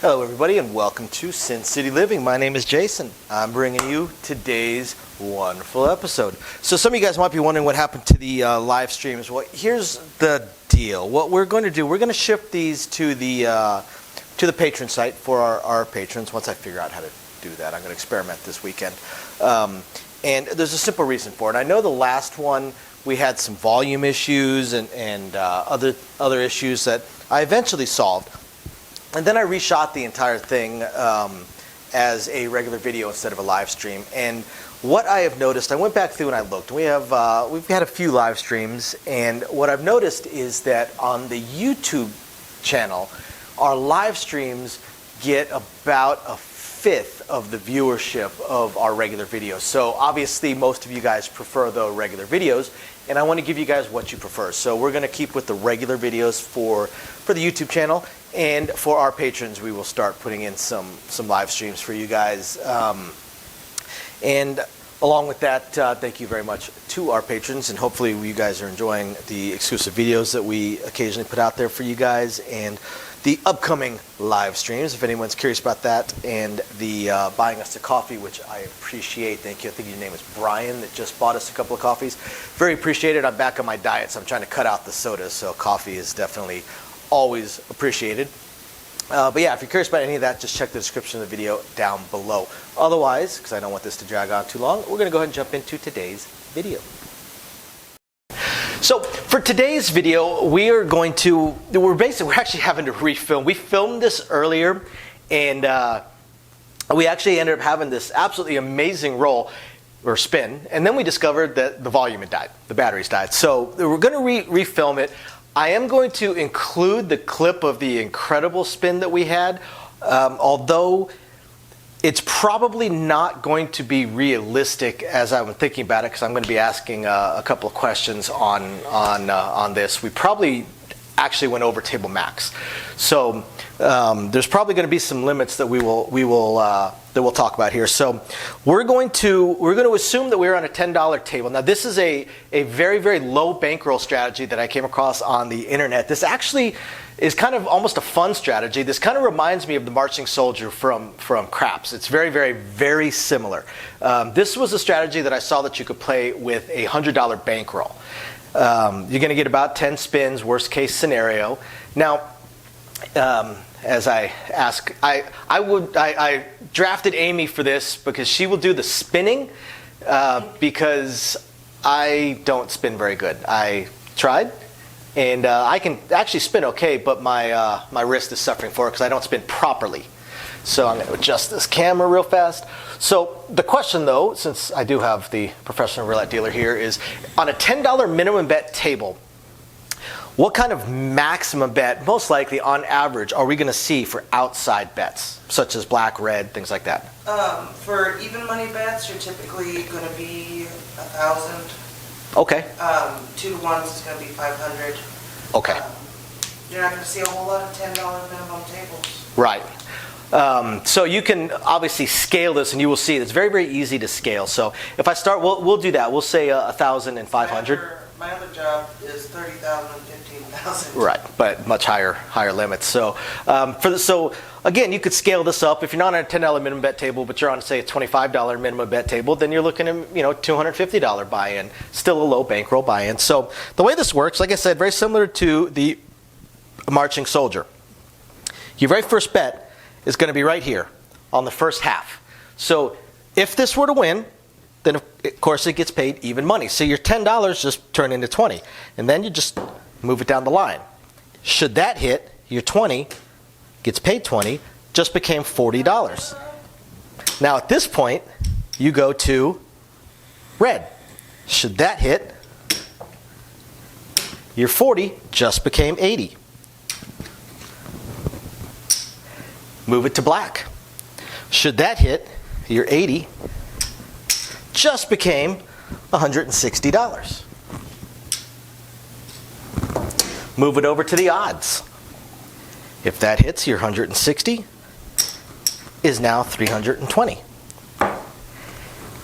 Hello everybody and welcome to Sin City Living. My name is Jason. I'm bringing you today's wonderful episode. So some of you guys might be wondering what happened to the live streams. Well, here's the deal. What we're going to do, we're going to shift these to the patron site for our patrons. Once I figure out how to do that, I'm going to experiment this weekend. And there's a simple reason for it. I know the last one we had some volume issues and other issues that I eventually solved. And then I reshot the entire thing as a regular video instead of a live stream. And what I have noticed, I went back through and I looked. We've had a few live streams, and what I've noticed is that on the YouTube channel, our live streams get about a fifth of the viewership of our regular videos. So obviously most of you guys prefer the regular videos, and I want to give you guys what you prefer. So we're going to keep with the regular videos for the YouTube channel, and for our patrons we will start putting in some live streams for you guys. And along with that, thank you very much to our patrons, and hopefully you guys are enjoying the exclusive videos that we occasionally put out there for you guys, and the upcoming live streams, if anyone's curious about that, and the buying us a coffee, which I appreciate. Thank you. I think your name is Brian that just bought us a couple of coffees. Very appreciated. I'm back on my diet, so I'm trying to cut out the sodas, so coffee is definitely always appreciated. But yeah, if you're curious about any of that, just check the description of the video down below. Otherwise, because I don't want this to drag on too long, we're going to go ahead and jump into today's video. So for today's video, we're actually having to refilm. We filmed this earlier, and we actually ended up having this absolutely amazing roll or spin, and then we discovered that the volume had died, the batteries died. So we're going to refilm it. I am going to include the clip of the incredible spin that we had, although it's probably not going to be realistic as I'm thinking about it, because I'm going to be asking a couple of questions on this. We probably actually went over table max, so there's probably going to be some limits that we'll talk about here. So we're going to assume that we're on a $10 table. Now this is a very, very low bankroll strategy that I came across on the internet. This actually is kind of almost a fun strategy. This kind of reminds me of the marching soldier from craps. It's very, very, very similar. This was a strategy that I saw that you could play with a $100 bankroll. You're going to get about 10 spins, worst case scenario. Now, as I ask, I drafted Amy for this because she will do the spinning, because I don't spin very good. I tried, and I can actually spin okay, but my wrist is suffering for it because I don't spin properly. So I'm going to adjust this camera real fast. So the question though, since I do have the professional roulette dealer here, is on a $10 minimum bet table, what kind of maximum bet, most likely on average, are we going to see for outside bets, such as black, red, things like that? For even money bets, you're typically going to be 1,000. Okay. 2 to 1s is going to be 500. Okay. You're not going to see a whole lot of $10 minimum tables. Right. So you can obviously scale this, and you will see it's very, very easy to scale. So if I start, we'll do that. We'll say 1,000 and 500. My other job is 30,000 and 15,000. Right, but much higher limits. So so again, you could scale this up. If you're not on a $10 minimum bet table, but you're on, say, a $25 minimum bet table, then you're looking at $250 buy-in, still a low bankroll buy-in. So the way this works, like I said, very similar to the marching soldier. Your very first bet is going to be right here on the first half. So if this were to win, then of course it gets paid even money. So your $10 just turn into 20, and then you just move it down the line. Should that hit, your 20 gets paid 20, just became $40. Now at this point, you go to red. Should that hit, your 40 just became 80. Move it to black. Should that hit, your 80 just became $160. Move it over to the odds. If that hits, your 160 is now 320.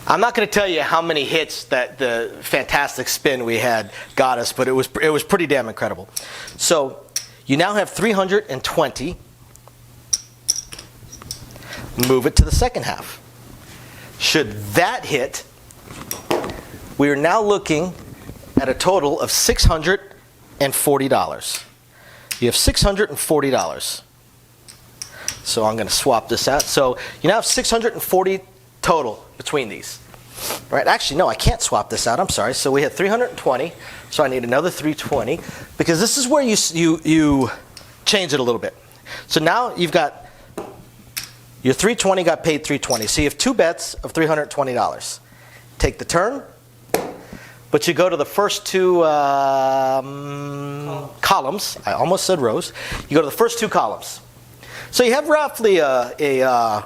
I'm not going to tell you how many hits that the fantastic spin we had got us, but it was pretty damn incredible. So you now have 320 move it to the second half. Should that hit, we are now looking at a total of $640. You have $640. So I'm going to swap this out. So you now have $640 total between these. Right? Actually, no, I can't swap this out. I'm sorry. So we had $320. So I need another $320 because this is where you change it a little bit. So now you've got your $320 got paid $320. So you have two bets of $320. Take the turn, but you go to the first two columns. I almost said rows. You go to the first two columns. So you have roughly a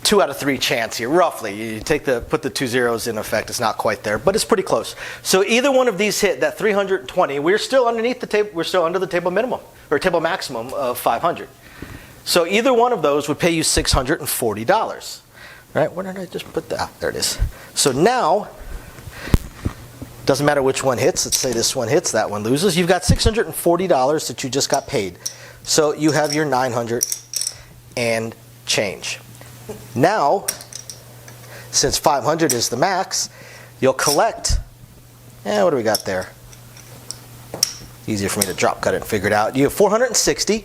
2 out of 3 chance here. Roughly, you put the 2 zeros in effect. It's not quite there, but it's pretty close. So either one of these hit that 320. We're still underneath the table. We're still under the table minimum or table maximum of 500. So either one of those would pay you $640. Right? Where did I just put that? There it is. So now, doesn't matter which one hits. Let's say this one hits, that one loses. You've got $640 that you just got paid. So you have your 900 and change. Now, since 500 is the max, you'll collect, what do we got there? Easier for me to drop cut it and figure it out. You have 460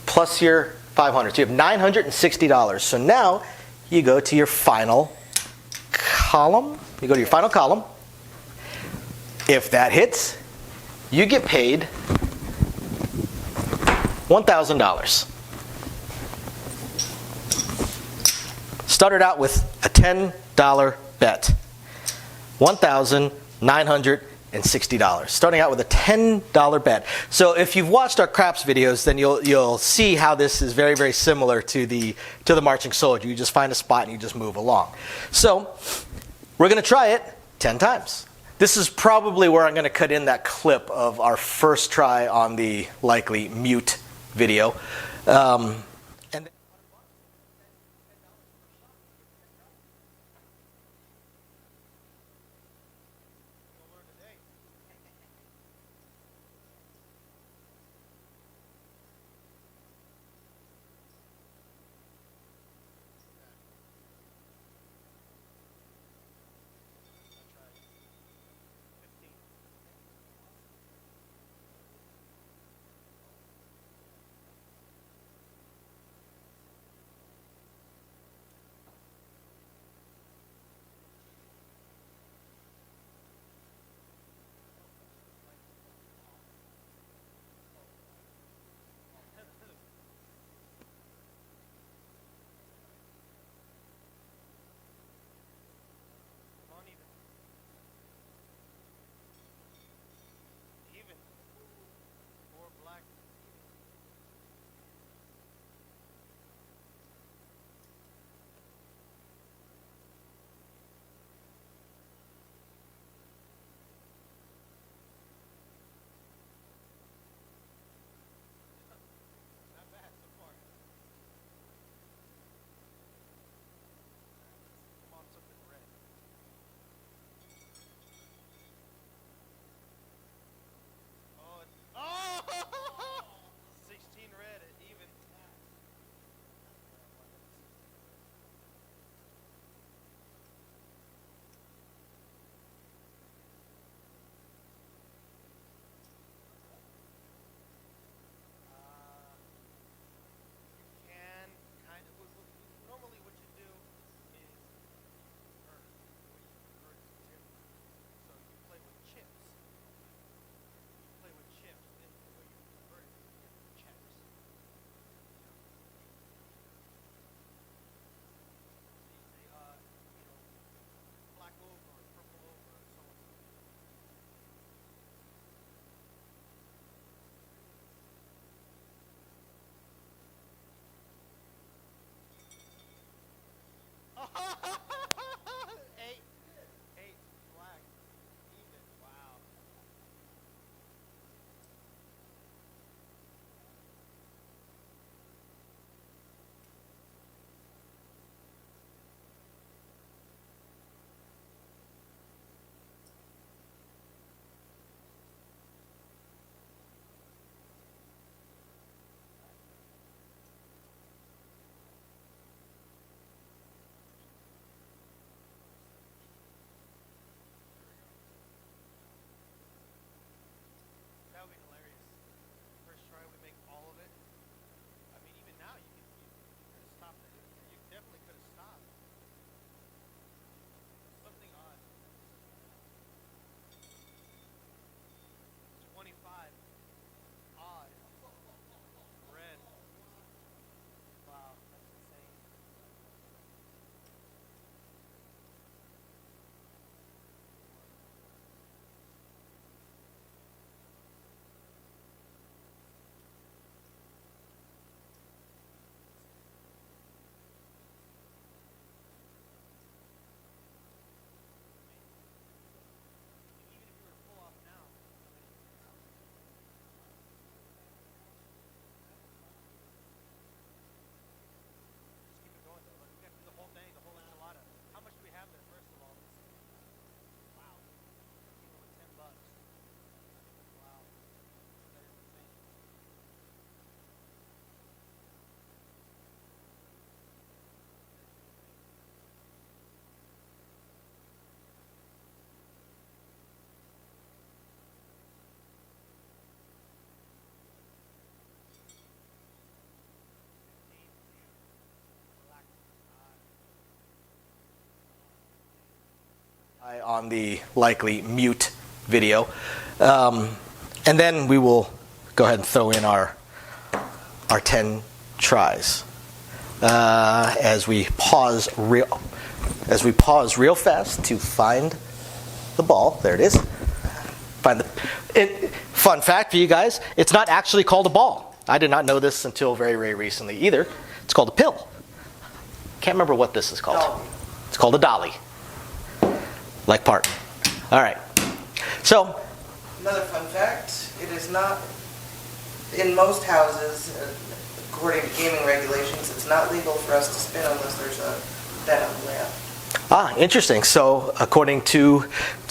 plus your 500. So you have $960. So now you go to your final column. You go to your final column. If that hits, you get paid $1,000. Started out with a $10 bet. $1,960. Starting out with a $10 bet. So if you've watched our craps videos, then you'll see how this is very, very similar to the marching soldier. You just find a spot and you just move along. So we're going to try it 10 times. This is probably where I'm going to cut in that clip of our first try on the likely mute video. On the likely mute video. And then we will go ahead and throw in our 10 tries. As we pause real fast to find the ball. There it is. Fun fact for you guys, it's not actually called a ball. I did not know this until very, very recently either. It's called a pill. Can't remember what this is called. Dolly. It's called a dolly. Like part. All right. So, another fun fact, it is not, in most houses, according to gaming regulations, it's not legal for us to spin unless there's a bet on the layout. Interesting. So, according to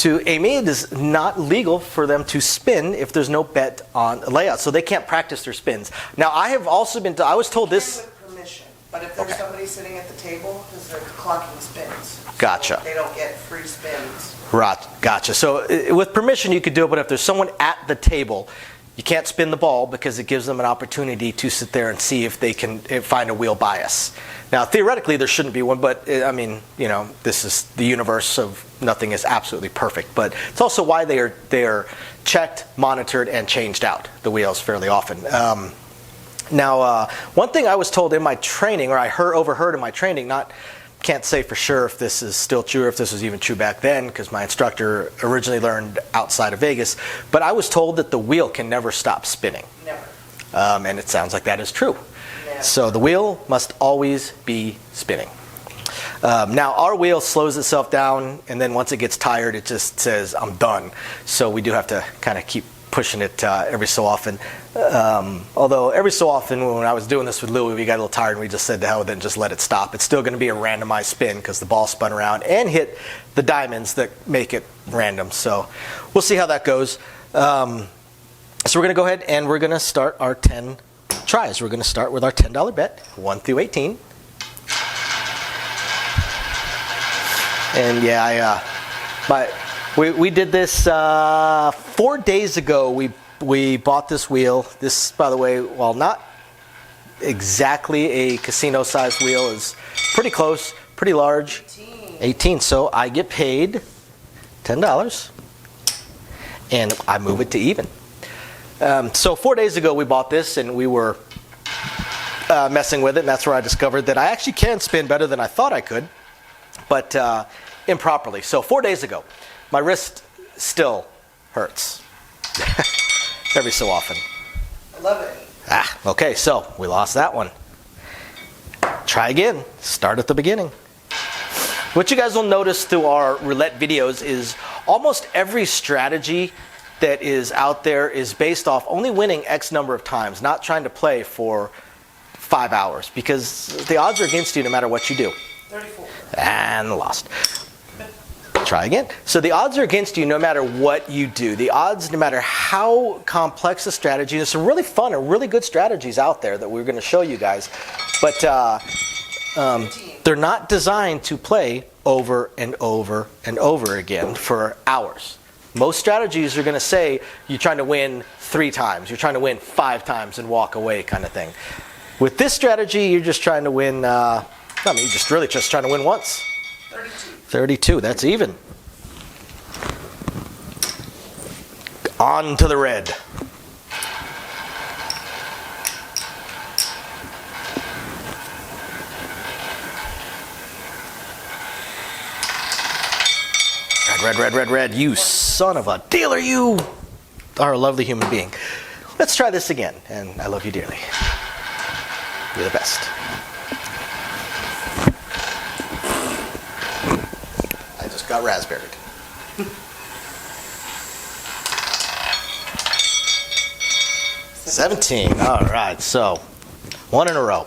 Amy, it is not legal for them to spin if there's no bet on a layout. So they can't practice their spins. Now, I have also been, I was told this. With permission, but if there's somebody sitting at the table, because they're clocking spins. Gotcha. So they don't get free spins. Right. Gotcha. So with permission, you could do it, but if there's someone at the table, you can't spin the ball because it gives them an opportunity to sit there and see if they can find a wheel bias. Now, theoretically, there shouldn't be one, but I mean, this is the universe of nothing is absolutely perfect. But it's also why they are checked, monitored, and changed out, the wheels, fairly often. Now, one thing I was told in my training, or I overheard in my training, can't say for sure if this is still true or if this was even true back then, because my instructor originally learned outside of Vegas, but I was told that the wheel can never stop spinning. Never. And it sounds like that is true. Never. So the wheel must always be spinning. Now, our wheel slows itself down, and then once it gets tired, it just says, I'm done. So we do have to kind of keep pushing it every so often. Although every so often when I was doing this with Louie, we got a little tired and we just said to hell with it and just let it stop. It's still going to be a randomized spin because the ball spun around and hit the diamonds that make it random. So we'll see how that goes. So we're going to go ahead and we're going to start our 10 tries. We're going to start with our $10 bet, 1 through 18. And yeah, we did this 4 days ago. We bought this wheel. This, by the way, while not exactly a casino-sized wheel, is pretty close, pretty large. 18. So I get paid $10, and I move it to even. So 4 days ago we bought this, and we were messing with it, and that's where I discovered that I actually can spin better than I thought I could, but improperly. So 4 days ago, my wrist still hurts. Every so often. I love it. Okay, so we lost that one. Try again. Start at the beginning. What you guys will notice through our roulette videos is almost every strategy that is out there is based off only winning X number of times, not trying to play for 5 hours, because the odds are against you no matter what you do. 34. And lost. Try again. So the odds are against you no matter what you do. The odds, no matter how complex the strategy, there's some really fun and really good strategies out there that we're going to show you guys. But they're not designed to play over and over and over again for hours. Most strategies are going to say you're trying to win 3 times, you're trying to win 5 times and walk away kind of thing. With this strategy, you're just trying to win, you're just trying to win once. 32, that's even. On to the red. Red. You son of a dealer, you are a lovely human being. Let's try this again, and I love you dearly. You're the best. Got raspberried. $17. All right, so 1 in a row.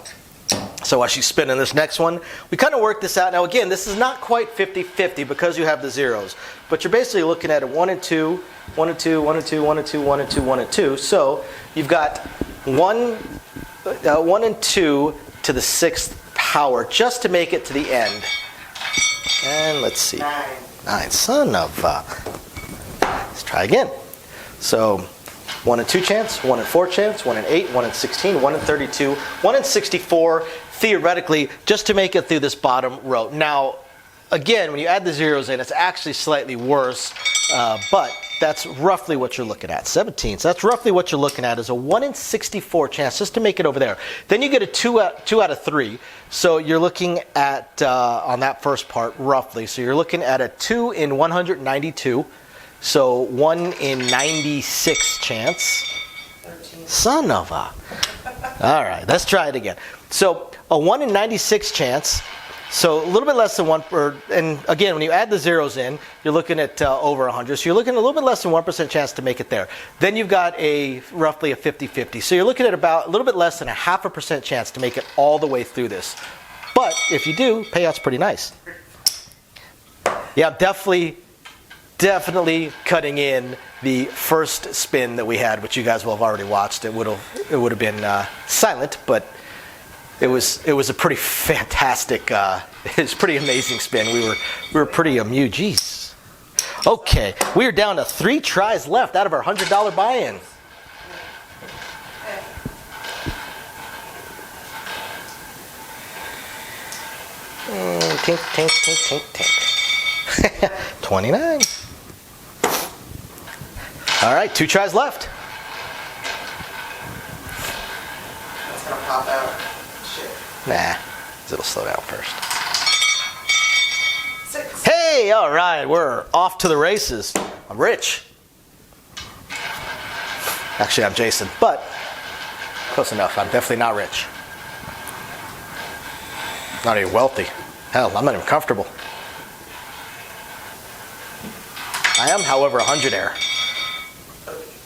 So while she's spinning this next one, we kind of worked this out. Now again, this is not quite 50-50 because you have the zeros, but you're basically looking at a 1 and 2, 1 and 2, 1 and 2, 1 and 2, 1 and 2, 1 and 2. So you've got 1 and 2 to the 6th power just to make it to the end. And let's see. 9. Son of let's try again. So 1 in 2 chance, 1 in 4 chance, 1 in 8, 1 in 16, 1 in 32, 1 in 64, theoretically, just to make it through this bottom row. Now, again, when you add the zeros in, it's actually slightly worse, but that's roughly what you're looking at. 17. So that's roughly what you're looking at, is a 1 in 64 chance just to make it over there. Then you get a 2 out of 3. So you're looking at, on that first part, roughly. So you're looking at a 2 in 192. So 1 in 96 chance. 13. Son of a. All right, let's try it again. So a 1 in 96 chance. So a little bit less than 1, and again, when you add the zeros in, you're looking at over 100. So you're looking at a little bit less than 1% chance to make it there. Then you've got roughly a 50-50. So you're looking at about a little bit less than a 0.5% chance to make it all the way through this. But if you do, payout's pretty nice. Yeah, definitely cutting in the first spin that we had, which you guys will have already watched. It would have been silent, but it was a pretty fantastic, it's pretty amazing spin. We were pretty amused. Jeez. Okay, we are down to 3 tries left out of our $100 buy-in. Tink, tink, tink, tink, tink. 29. All right, 2 tries left. That's gonna pop out. Shit. Nah, it'll slow down first. 6. Hey, all right, we're off to the races. I'm rich. Actually, I'm Jason, but close enough. I'm definitely not rich. Not even wealthy. Hell, I'm not even comfortable. I am, however, a 100-air.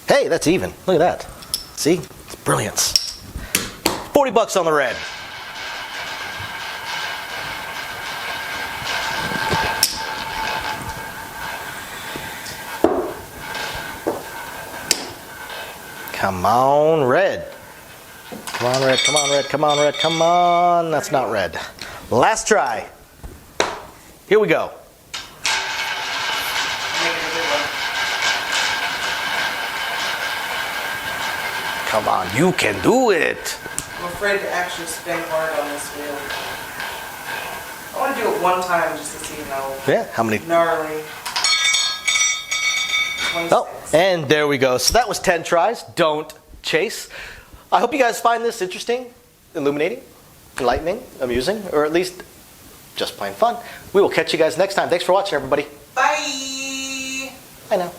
Hey, that's even. Look at that. See? It's brilliance. $40 on the red. Come on, red. Come on, red. Come on, red. Come on, red. Come on. That's not red. Last try. Here we go. Come on, you can do it. I'm afraid to actually spin hard on this wheel. I want to do it one time just to see How many? gnarly. 26. Oh, and there we go. So that was 10 tries. Don't chase. I hope you guys find this interesting, illuminating, enlightening, amusing, or at least just plain fun. We will catch you guys next time. Thanks for watching, everybody. Bye! I know.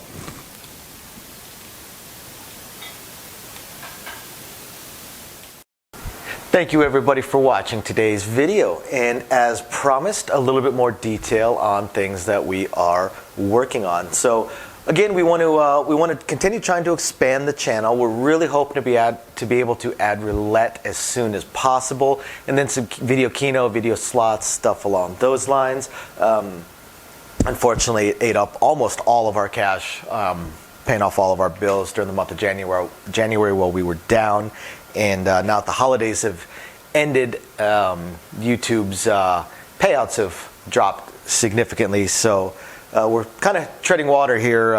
Thank you everybody for watching today's video, and as promised, a little bit more detail on things that we are working on. So again, we want to continue trying to expand the channel. We're really hoping to be able to add roulette as soon as possible, and then some video keno, video slots, stuff along those lines. Unfortunately, it ate up almost all of our cash, paying off all of our bills during the month of January while we were down. And now that the holidays have ended, YouTube's payouts have dropped significantly. So we're kind of treading water here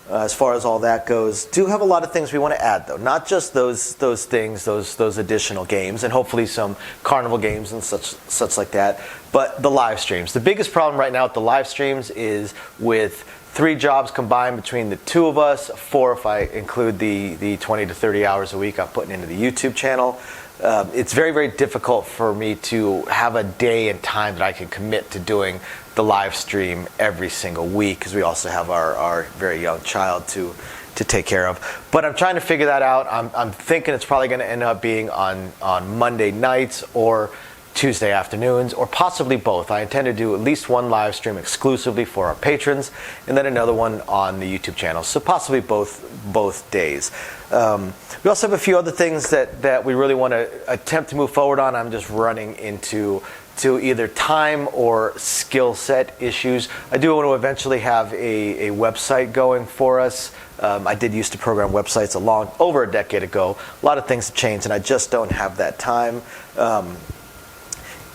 as far as all that goes. Do have a lot of things we want to add, though. Not just those things, those additional games, and hopefully some carnival games and such like that. But the live streams. The biggest problem right now with the live streams is with 3 jobs combined between the 2 of us, 4 if I include the 20 to 30 hours a week I'm putting into the YouTube channel. It's very, very difficult for me to have a day and time that I can commit to doing the live stream every single week, because we also have our very young child to take care of. But I'm trying to figure that out. I'm thinking it's probably going to end up being on Monday nights or Tuesday afternoons, or possibly both. I intend to do at least one live stream exclusively for our patrons, and then another one on the YouTube channel. So possibly both days. We also have a few other things that we really want to attempt to move forward on. I'm just running into either time or skill set issues. I do want to eventually have a website going for us. I did used to program websites over a decade ago. A lot of things have changed, and I just don't have that time.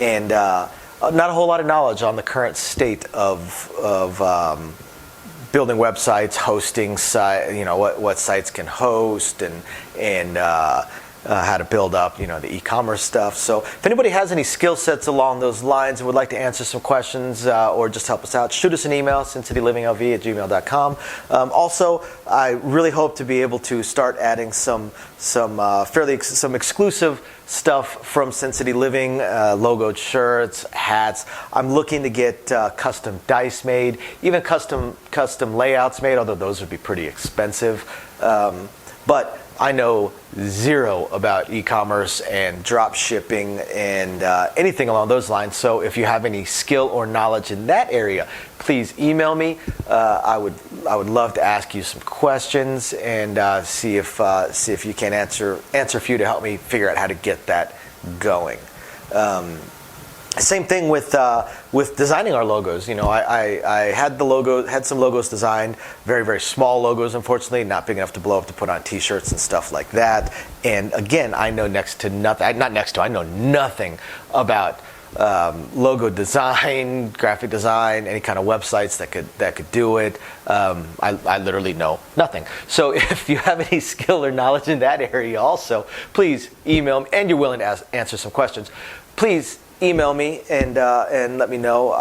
And not a whole lot of knowledge on the current state of building websites, hosting site, what sites can host, and how to build up, the e-commerce stuff. So if anybody has any skill sets along those lines and would like to answer some questions or just help us out, shoot us an email, sincitylivingLV@gmail.com. Also, I really hope to be able to start adding some exclusive stuff from Sin City Living, logoed shirts, hats. I'm looking to get custom dice made, even custom layouts made, although those would be pretty expensive. But I know zero about e-commerce and drop shipping and anything along those lines. So if you have any skill or knowledge in that area, please email me. I would love to ask you some questions and see if you can answer a few to help me figure out how to get that going. Same thing with designing our logos. I had some logos designed, very, very small logos, unfortunately, not big enough to blow up to put on T-shirts and stuff like that. And again, I know I know nothing about logo design, graphic design, any kind of websites that could do it. I literally know nothing. So if you have any skill or knowledge in that area also, please email me, and you're willing to answer some questions, please email me and let me know.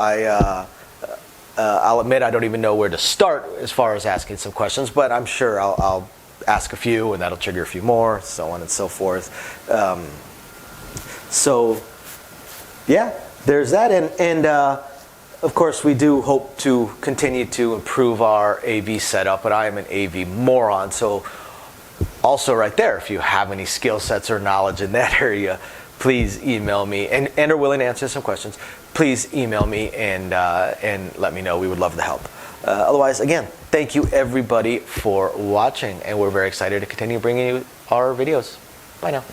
I'll admit I don't even know where to start as far as asking some questions, but I'm sure I'll ask a few and that'll trigger a few more, so on and so forth. So yeah, there's that, and of course we do hope to continue to improve our AV setup, but I am an AV moron, so also right there, if you have any skill sets or knowledge in that area, please email me and are willing to answer some questions. Please email me and let me know. We would love to help. Otherwise, again, thank you everybody for watching, and we're very excited to continue bringing you our videos. Bye now.